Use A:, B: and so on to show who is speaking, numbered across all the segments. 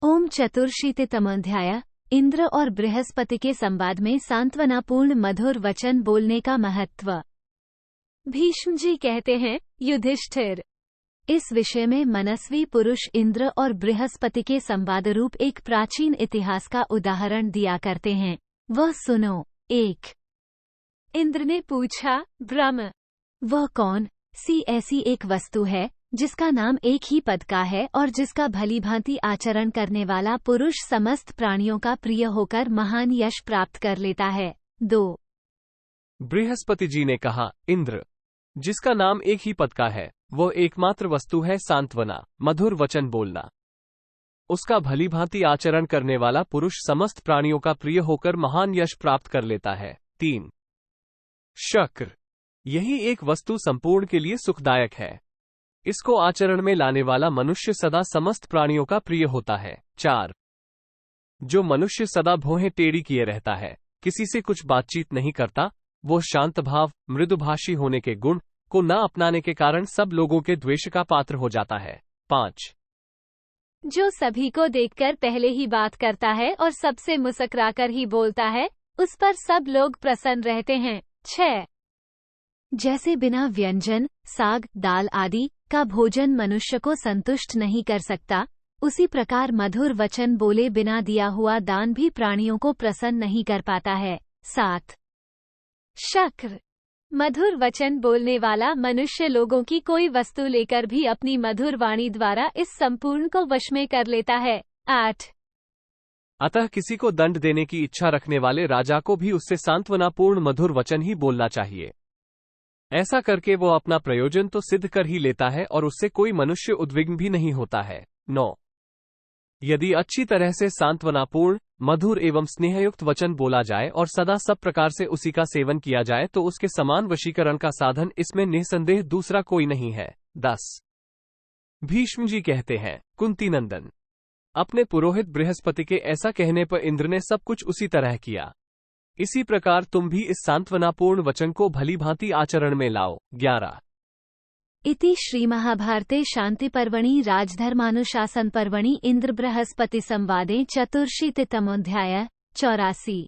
A: ओम चतुर्शीतितमोऽध्याय। इंद्र और बृहस्पति के संवाद में सांत्वनापूर्ण मधुर वचन बोलने का महत्व। भीष्म जी कहते हैं, युधिष्ठिर, इस विषय में मनस्वी पुरुष इंद्र और बृहस्पति के संवाद रूप एक प्राचीन इतिहास का उदाहरण दिया करते हैं। वह सुनो। 1। इंद्र ने पूछा, ब्रह्म, वह कौन सी ऐसी एक वस्तु है जिसका नाम एक ही पद का है और जिसका भलीभांति आचरण करने वाला पुरुष समस्त प्राणियों का प्रिय होकर महान यश प्राप्त कर लेता है। 2।
B: बृहस्पति जी ने कहा, इंद्र, जिसका नाम एक ही पद का है, वह एकमात्र वस्तु है सांत्वना, मधुर वचन बोलना। उसका भलीभांति आचरण करने वाला पुरुष समस्त प्राणियों का प्रिय होकर महान यश प्राप्त कर लेता है। 3। शक्र, यही एक वस्तु संपूर्ण के लिए सुखदायक है। इसको आचरण में लाने वाला मनुष्य सदा समस्त प्राणियों का प्रिय होता है। 4। जो मनुष्य सदा भौहें टेढ़ी किए रहता है, किसी से कुछ बातचीत नहीं करता, वो शांत भाव, मृदुभाषी होने के गुण को न अपनाने के कारण सब लोगों के द्वेष का पात्र हो जाता है। 5।
A: जो सभी को देखकर पहले ही बात करता है और सबसे मुस्कुराकर ही बोलता है, उस पर सब लोग प्रसन्न रहते हैं। 6। जैसे बिना व्यंजन, साग, दाल आदि का भोजन मनुष्य को संतुष्ट नहीं कर सकता, उसी प्रकार मधुर वचन बोले बिना दिया हुआ दान भी प्राणियों को प्रसन्न नहीं कर पाता है। 7। शक्र, मधुर वचन बोलने वाला मनुष्य लोगों की कोई वस्तु लेकर भी अपनी मधुर वाणी द्वारा इस संपूर्ण को वश में कर लेता है। 8।
B: अतः किसी को दंड देने की इच्छा रखने वाले राजा को भी उससे सांत्वनापूर्ण मधुर वचन ही बोलना चाहिए। ऐसा करके वो अपना प्रयोजन तो सिद्ध कर ही लेता है और उससे कोई मनुष्य उद्विग्न भी नहीं होता है। 9। यदि अच्छी तरह से सांत्वनापूर्ण, मधुर एवं स्नेहयुक्त वचन बोला जाए और सदा सब प्रकार से उसी का सेवन किया जाए तो उसके समान वशीकरण का साधन इसमें निसंदेह दूसरा कोई नहीं है। 10। भीष्म जी कहते हैं, कुंती नंदन, अपने पुरोहित बृहस्पति के ऐसा कहने पर इंद्र ने सब कुछ उसी तरह किया। इसी प्रकार तुम भी इस सांत्वनापूर्ण वचन को भलीभांति आचरण में लाओ। 11।
A: इति श्रीमहाभारते शान्तिपर्वणि राजधर्मानुशासनपर्वणि इंद्र बृहस्पति संवादे चतुर्शीतितमोऽध्याय। 84।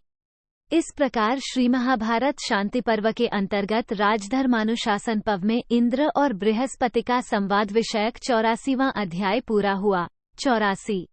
A: इस प्रकार श्रीमहाभारत शांति पर्व के अंतर्गत राजधर्मानुशासन पर्व में इंद्र और बृहस्पति का संवाद विषयक 84वां अध्याय पूरा हुआ। 84।